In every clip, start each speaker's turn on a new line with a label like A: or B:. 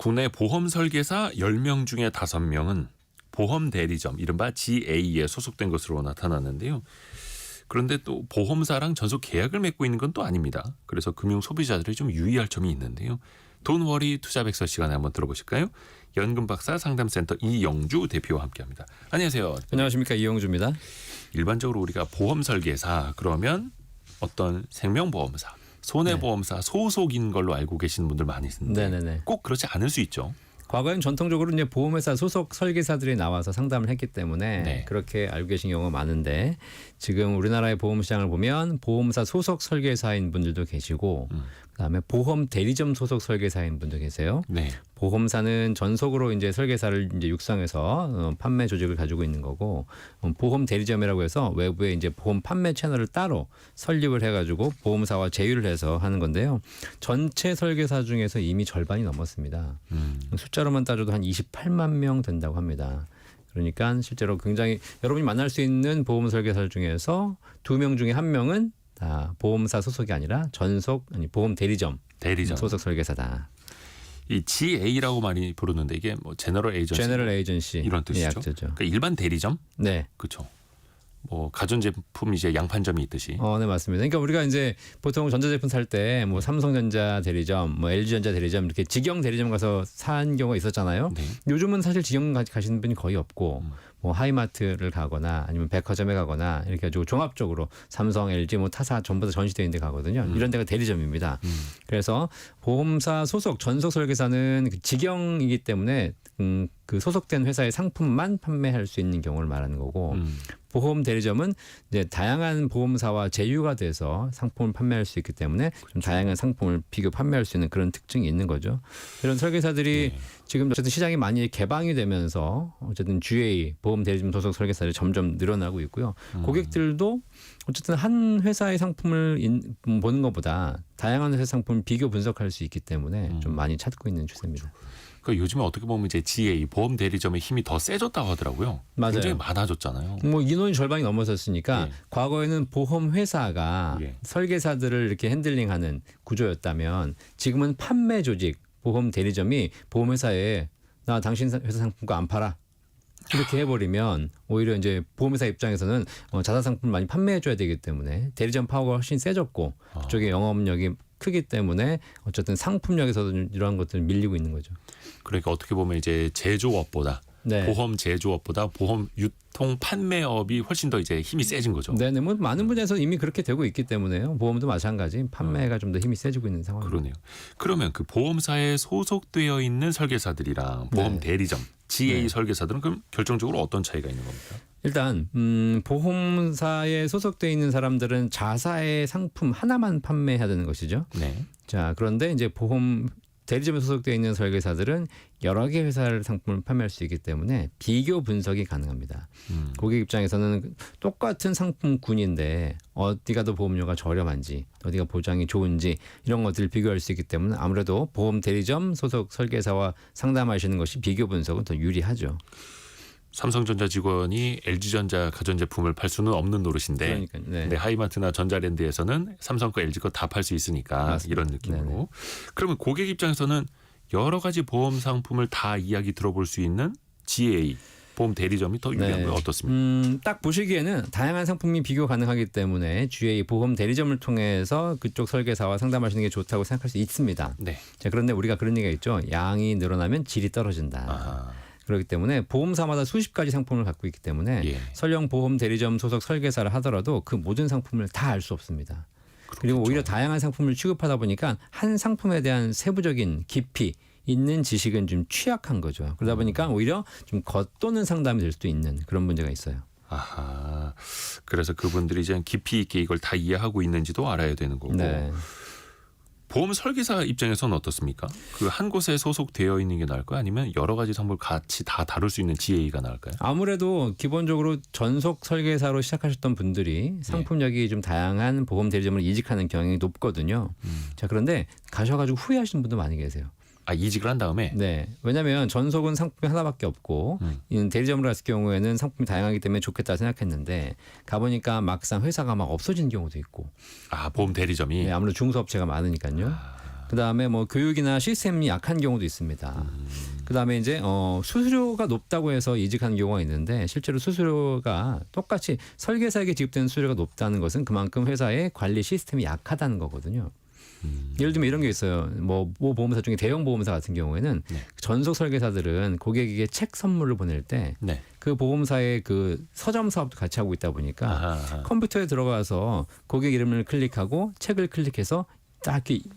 A: 국내 보험 설계사 10명 중에 5명은 보험 대리점 이른바 GA에 소속된 것으로 나타났는데요. 그런데 또 보험사랑 전속 계약을 맺고 있는 건 또 아닙니다. 그래서 금융 소비자들이 좀 유의할 점이 있는데요. 돈워리 투자백서 시간에 한번 들어보실까요? 연금박사 상담센터 이영주 대표와 함께합니다. 안녕하세요.
B: 안녕하십니까, 이영주입니다.
A: 일반적으로 우리가 보험 설계사 그러면 어떤 생명보험사, 손해보험사 소속인 걸로 알고 계시는 분들 많이 있는데
B: 네네네.
A: 꼭 그렇지 않을 수 있죠.
B: 과거에는 전통적으로 이제 보험회사 소속 설계사들이 나와서 상담을 했기 때문에
A: 네.
B: 그렇게 알고 계신 경우가 많은데 지금 우리나라의 보험 시장을 보면 보험사 소속 설계사인 분들도 계시고 그다음에 보험 대리점 소속 설계사인 분도 계세요.
A: 네.
B: 보험사는 전속으로 이제 설계사를 이제 육성해서 판매 조직을 가지고 있는 거고 보험 대리점이라고 해서 외부에 이제 보험 판매 채널을 따로 설립을 해가지고 보험사와 제휴를 해서 하는 건데요. 전체 설계사 중에서 이미 절반이 넘었습니다. 숫자로만 따져도 한 28만 명 된다고 합니다. 그러니까 실제로 굉장히 여러분이 만날 수 있는 보험 설계사 중에서 2명 중에 1명은 다 보험사 소속이 아니라 보험 대리점 소속 설계사다.
A: 이 GA라고 많이 부르는데 이게 뭐 제너럴 에이전시 이런 뜻이죠.
B: 약자죠.
A: 그러니까 일반 대리점?
B: 네.
A: 그렇죠. 뭐 가전제품 이제 양판점이 있듯이.
B: 네, 맞습니다. 그러니까 우리가 이제 보통 전자제품 살 때 뭐 삼성전자 대리점, 뭐 LG전자 대리점 이렇게 직영 대리점 가서 산 경우가 있었잖아요.
A: 네.
B: 요즘은 사실 직영 가시는 분이 거의 없고 뭐 하이마트를 가거나 아니면 백화점에 가거나 이렇게 가지고 종합적으로 삼성, LG, 뭐 타사 전부 다 전시되어 있는 데 가거든요. 이런 데가 대리점입니다. 그래서 보험사 소속 전속 설계사는 그 직영이기 때문에 그 소속된 회사의 상품만 판매할 수 있는 경우를 말하는 거고 보험 대리점은 이제 다양한 보험사와 제휴가 돼서 상품을 판매할 수 있기 때문에 좀 다양한 상품을 비교 판매할 수 있는 그런 특징이 있는 거죠. 이런 설계사들이 지금 어쨌든 시장이 많이 개방이 되면서 어쨌든 GA 보험 대리점 소속 설계사들이 점점 늘어나고 있고요. 고객들도 어쨌든 한 회사의 상품을 보는 것보다 다양한 회사 상품을 비교 분석할 수 있기 때문에 좀 많이 찾고 있는 추세입니다.
A: 그러니까 요즘에 어떻게 보면 이제 GA 보험 대리점의 힘이 더 세졌다고 하더라고요.
B: 맞아요.
A: 굉장히 많아졌잖아요.
B: 뭐 인원이 절반이 넘어섰으니까 과거에는 보험 회사가 설계사들을 이렇게 핸들링하는 구조였다면 지금은 판매 조직 보험 대리점이 보험 회사에 나 당신 회사 상품과 안 팔아. 이렇게 해버리면 오히려 이제 보험회사 입장에서는 자사 상품을 많이 판매해줘야 되기 때문에 대리점 파워가 훨씬 세졌고 그쪽에 영업력이 크기 때문에 어쨌든 상품력에서도 이러한 것들이 밀리고 있는 거죠.
A: 그러니까 어떻게 보면 이제 제조업보다 보험 제조업보다 보험 유통 판매업이 훨씬 더 이제 힘이 세진 거죠.
B: 네, 뭐 많은 분야에서 이미 그렇게 되고 있기 때문에요. 보험도 마찬가지 판매가 좀 더 힘이 세지고 있는 상황입니다.
A: 그러네요. 그러면 그 보험사에 소속되어 있는 설계사들이랑 보험 대리점 GA 설계사들은 그럼 결정적으로 어떤 차이가 있는 겁니까?
B: 일단 보험사에 소속돼 있는 사람들은 자사의 상품 하나만 판매해야 되는 것이죠.
A: 네.
B: 자, 그런데 이제 보험 대리점에 소속되어 있는 설계사들은 여러 개 회사를 상품을 판매할 수 있기 때문에 비교 분석이 가능합니다. 고객 입장에서는 똑같은 상품군인데 어디가 더 보험료가 저렴한지 어디가 보장이 좋은지 이런 것들을 비교할 수 있기 때문에 아무래도 보험 대리점 소속 설계사와 상담하시는 것이 비교 분석은 더 유리하죠.
A: 삼성전자 직원이 LG전자 가전제품을 팔 수는 없는 노릇인데
B: 그러니까요. 네.
A: 근데 하이마트나 전자랜드에서는 삼성 거 LG 거 다 팔 수 있으니까
B: 맞습니다.
A: 이런 느낌으로.
B: 네네.
A: 그러면 고객 입장에서는 여러 가지 보험 상품을 다 이야기 들어볼 수 있는 GA 보험 대리점이 더 유리한 건 어떻습니까?
B: 딱 보시기에는 다양한 상품이 비교 가능하기 때문에 GA 보험 대리점을 통해서 그쪽 설계사와 상담하시는 게 좋다고 생각할 수 있습니다.
A: 네.
B: 자, 그런데 우리가 그런 얘기가 있죠. 양이 늘어나면 질이 떨어진다.
A: 아하.
B: 그렇기 때문에 보험사마다 수십 가지 상품을 갖고 있기 때문에 설령 보험 대리점 소속 설계사를 하더라도 그 모든 상품을 다 알 수 없습니다. 그리고 오히려 다양한 상품을 취급하다 보니까 한 상품에 대한 세부적인 깊이 있는 지식은 좀 취약한 거죠. 그러다 보니까 오히려 좀 겉도는 상담이 될 수도 있는 그런 문제가 있어요.
A: 아하. 그래서 그분들이 이제 깊이 있게 이걸 다 이해하고 있는지도 알아야 되는 거고.
B: 네.
A: 보험 설계사 입장에서는 어떻습니까? 그 한 곳에 소속되어 있는 게 나을까요? 아니면 여러 가지 상품을 같이 다 다룰 수 있는 GA가 나을까요?
B: 아무래도 기본적으로 전속 설계사로 시작하셨던 분들이 상품력이 좀 다양한 보험 대리점을 이직하는 경향이 높거든요. 자, 그런데 가셔가지고 후회하시는 분도 많이 계세요.
A: 아, 이직을 한 다음에?
B: 네. 왜냐하면 전속은 상품이 하나밖에 없고 대리점으로 갔을 경우에는 상품이 다양하기 때문에 좋겠다 생각했는데 가보니까 막상 회사가 막 없어진 경우도 있고.
A: 아, 보험 대리점이?
B: 네, 아무래도 중소업체가 많으니까요. 그다음에 뭐 교육이나 시스템이 약한 경우도 있습니다. 그다음에 이제 수수료가 높다고 해서 이직하는 경우가 있는데 실제로 수수료가 똑같이 설계사에게 지급되는 수수료가 높다는 것은 그만큼 회사의 관리 시스템이 약하다는 거거든요. 예를 들면 이런 게 있어요. 뭐 보험사 중에 대형 보험사 같은 경우에는
A: 네.
B: 전속 설계사들은 고객에게 책 선물을 보낼 때
A: 네.
B: 그 보험사의 그 서점 사업도 같이 하고 있다 보니까
A: 아하.
B: 컴퓨터에 들어가서 고객 이름을 클릭하고 책을 클릭해서 딱 이렇게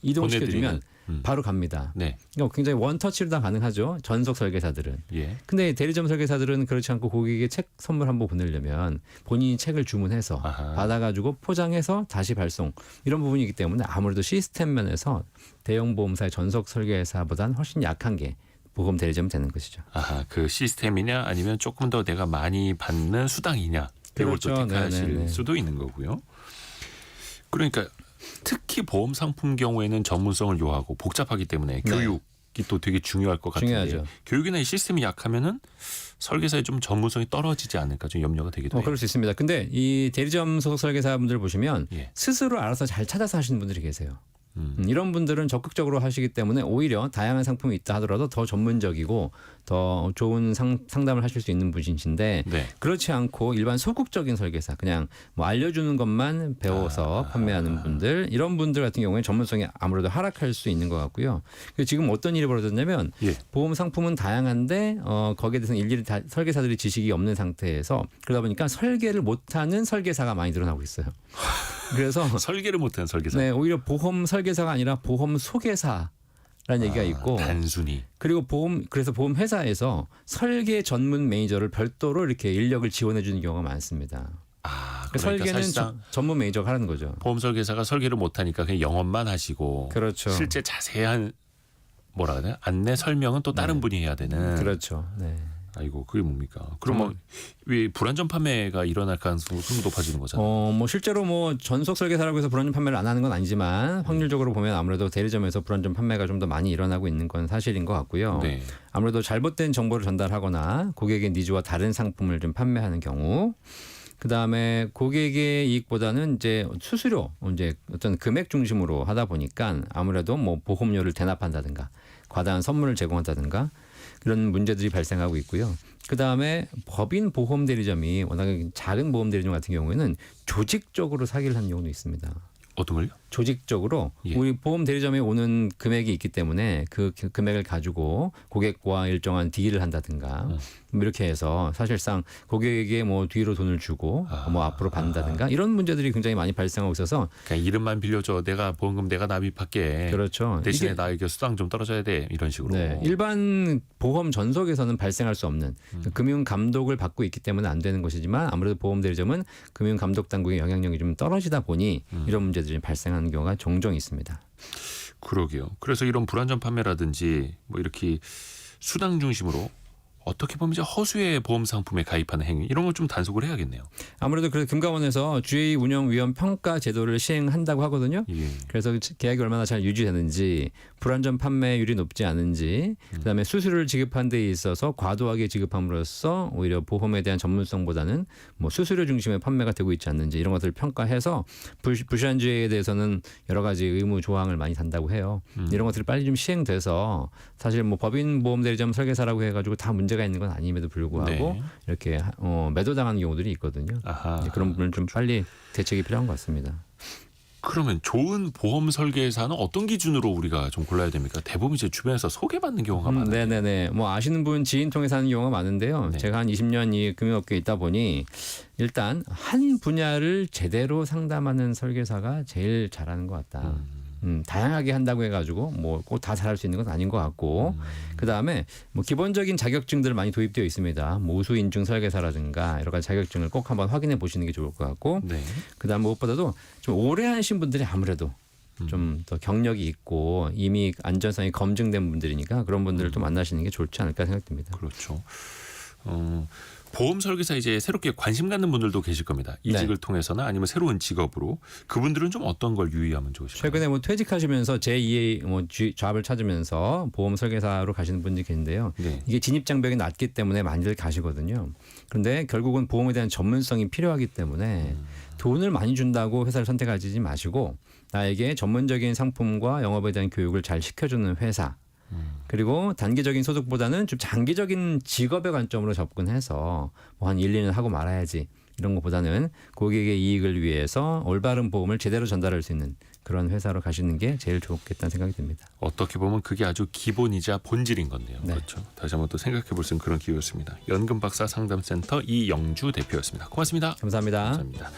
B: 이동시켜주면 바로 갑니다.
A: 네.
B: 그러니까 굉장히 원터치로 다 가능하죠. 전속 설계사들은.
A: 예.
B: 근데 대리점 설계사들은 그렇지 않고 고객에게 책 선물 한번 보내려면 본인이 책을 주문해서
A: 아하.
B: 받아가지고 포장해서 다시 발송 이런 부분이기 때문에 아무래도 시스템 면에서 대형 보험사의 전속 설계사보다는 훨씬 약한 게 보험 대리점이 되는 것이죠.
A: 아하, 그 시스템이냐 아니면 조금 더 내가 많이 받는 수당이냐 이걸
B: 그렇죠.
A: 또 택하실
B: 네네네.
A: 수도 있는 거고요. 그러니까 특히 보험 상품 경우에는 전문성을 요하고 복잡하기 때문에
B: 네.
A: 교육이 또 되게 중요할 것 같은데
B: 중요하죠.
A: 교육이나 이 시스템이 약하면은 설계사의 좀 전문성이 떨어지지 않을까 좀 염려가 되기도 해요.
B: 그럴 수 있습니다. 근데 이 대리점 소속 설계사분들 보시면
A: 예.
B: 스스로 알아서 잘 찾아서 하시는 분들이 계세요. 이런 분들은 적극적으로 하시기 때문에 오히려 다양한 상품이 있다 하더라도 더 전문적이고 더 좋은 상담을 하실 수 있는 분이신데
A: 네.
B: 그렇지 않고 일반 소극적인 설계사 그냥 뭐 알려주는 것만 배워서 판매하는 분들 이런 분들 같은 경우에 전문성이 아무래도 하락할 수 있는 것 같고요. 지금 어떤 일이 벌어졌냐면
A: 예.
B: 보험 상품은 다양한데 거기에 대해서는 일일이 다 설계사들이 지식이 없는 상태에서 그러다 보니까 설계를 못하는 설계사가 많이 늘어나고 있어요. 그래서
A: 설계를 못하는 설계사.
B: 네, 오히려 보험 설계사가 아니라 보험 소개사라는 얘기가 있고
A: 단순히.
B: 그리고 그래서 보험 회사에서 설계 전문 매니저를 별도로 이렇게 인력을 지원해 주는 경우가 많습니다.
A: 아,
B: 그러니까
A: 그러니까
B: 설계는
A: 사실상
B: 전문 매니저가 하는 거죠.
A: 보험 설계사가 설계를 못하니까 그냥 영업만 하시고
B: 그렇죠.
A: 실제 자세한 뭐라 그래야 안내 설명은 또 다른 분이 해야 되는.
B: 그렇죠. 네.
A: 아이고 그게 뭡니까? 그럼 뭐왜 불안전 판매가 일어날 가능성이 좀 높아지는 거잖아요.
B: 뭐 실제로 뭐 전속 설계사라고 해서 불안전 판매를 안 하는 건 아니지만 확률적으로 보면 아무래도 대리점에서 불안전 판매가 좀 더 많이 일어나고 있는 건 사실인 것 같고요.
A: 네.
B: 아무래도 잘못된 정보를 전달하거나 고객의 니즈와 다른 상품을 좀 판매하는 경우 그다음에 고객의 이익보다는 이제 수수료 이제 어떤 금액 중심으로 하다 보니까 아무래도 뭐 보험료를 대납한다든가 과다한 선물을 제공한다든가 이런 문제들이 발생하고 있고요. 그다음에 법인 보험 대리점이 워낙에 작은 보험 대리점 같은 경우에는 조직적으로 사기를 하는 경우도 있습니다.
A: 어떤 걸요?
B: 조직적으로
A: 예.
B: 우리 보험 대리점에 오는 금액이 있기 때문에 그 금액을 가지고 고객과 일정한 딜을 한다든가 뭐 이렇게 해서 사실상 고객에게 뭐 뒤로 돈을 주고 뭐 앞으로 받는다든가 이런 문제들이 굉장히 많이 발생하고 있어서
A: 그냥 이름만 빌려줘. 내가 보험금 내가 납입할게.
B: 그렇죠.
A: 대신에
B: 이게
A: 나에게 수당 좀 떨어져야 돼. 이런 식으로.
B: 네, 일반 보험 전속에서는 발생할 수 없는 금융 감독을 받고 있기 때문에 안 되는 것이지만 아무래도 보험 대리점은 금융 감독 당국의 영향력이 좀 떨어지다 보니 이런 문제들이 발생하는 경우가 종종 있습니다.
A: 그러게요. 그래서 이런 불안전 판매라든지 뭐 이렇게 수당 중심으로 어떻게 보면 이제 허수의 보험 상품에 가입하는 행위 이런 걸 좀 단속을 해야겠네요.
B: 아무래도 그래서 금감원에서 GA 운영 위험 평가 제도를 시행한다고 하거든요.
A: 예.
B: 그래서 계약이 얼마나 잘 유지되는지, 불안전 판매율이 높지 않은지, 그다음에 수수료를 지급한 데 있어서 과도하게 지급함으로써 오히려 보험에 대한 전문성보다는 뭐 수수료 중심의 판매가 되고 있지 않는지 이런 것들을 평가해서 불시한주의에 대해서는 여러 가지 의무 조항을 많이 단다고 해요. 이런 것들이 빨리 좀 시행돼서 사실 뭐 법인 보험 대리점 설계사라고 해가지고 다 문제가 있는 건 아님에도 불구하고
A: 네.
B: 이렇게 매도당하는 경우들이 있거든요.
A: 아하.
B: 그런 부분은 좀 빨리 대책이 필요한 것 같습니다.
A: 그러면 좋은 보험 설계사는 어떤 기준으로 우리가 좀 골라야 됩니까? 대부분 이제 주변에서 소개받는 경우가 많아요.
B: 네네네. 뭐 아시는 분 지인 통해서 하는 경우가 많은데요.
A: 네.
B: 제가 한 20년 이 금융업계에 있다 보니 일단 한 분야를 제대로 상담하는 설계사가 제일 잘하는 것 같다. 다양하게 한다고 해가지고 뭐 꼭 다 잘할 수 있는 건 아닌 것 같고 그 다음에 뭐 기본적인 자격증들 많이 도입되어 있습니다. 뭐 우수 인증 설계사라든가 여러 가지 자격증을 꼭 한번 확인해 보시는 게 좋을 것 같고
A: 네.
B: 그 다음 무엇보다도 좀 오래 하신 분들이 아무래도 좀 더 경력이 있고 이미 안전성이 검증된 분들이니까 그런 분들을 또 만나시는 게 좋지 않을까 생각됩니다.
A: 그렇죠. 보험 설계사 이제 새롭게 관심 갖는 분들도 계실 겁니다. 이직을 통해서나 아니면 새로운 직업으로 그분들은 좀 어떤 걸 유의하면 좋으실까요?
B: 최근에 뭐 퇴직하시면서 제2의 뭐 잡을 찾으면서 보험 설계사로 가시는 분들이 계신데요.
A: 네.
B: 이게 진입 장벽이 낮기 때문에 많이들 가시거든요. 그런데 결국은 보험에 대한 전문성이 필요하기 때문에 돈을 많이 준다고 회사를 선택하지 마시고 나에게 전문적인 상품과 영업에 대한 교육을 잘 시켜주는 회사. 그리고 단기적인 소득보다는 좀 장기적인 직업의 관점으로 접근해서 뭐 한 1, 2년 하고 말아야지 이런 것보다는 고객의 이익을 위해서 올바른 보험을 제대로 전달할 수 있는 그런 회사로 가시는 게 제일 좋겠다는 생각이 듭니다.
A: 어떻게 보면 그게 아주 기본이자 본질인 건데요.
B: 네.
A: 그렇죠. 다시 한번 또 생각해 볼 수 있는 그런 기회였습니다. 연금박사 상담센터 이영주 대표였습니다. 고맙습니다.
B: 감사합니다.
A: 감사합니다.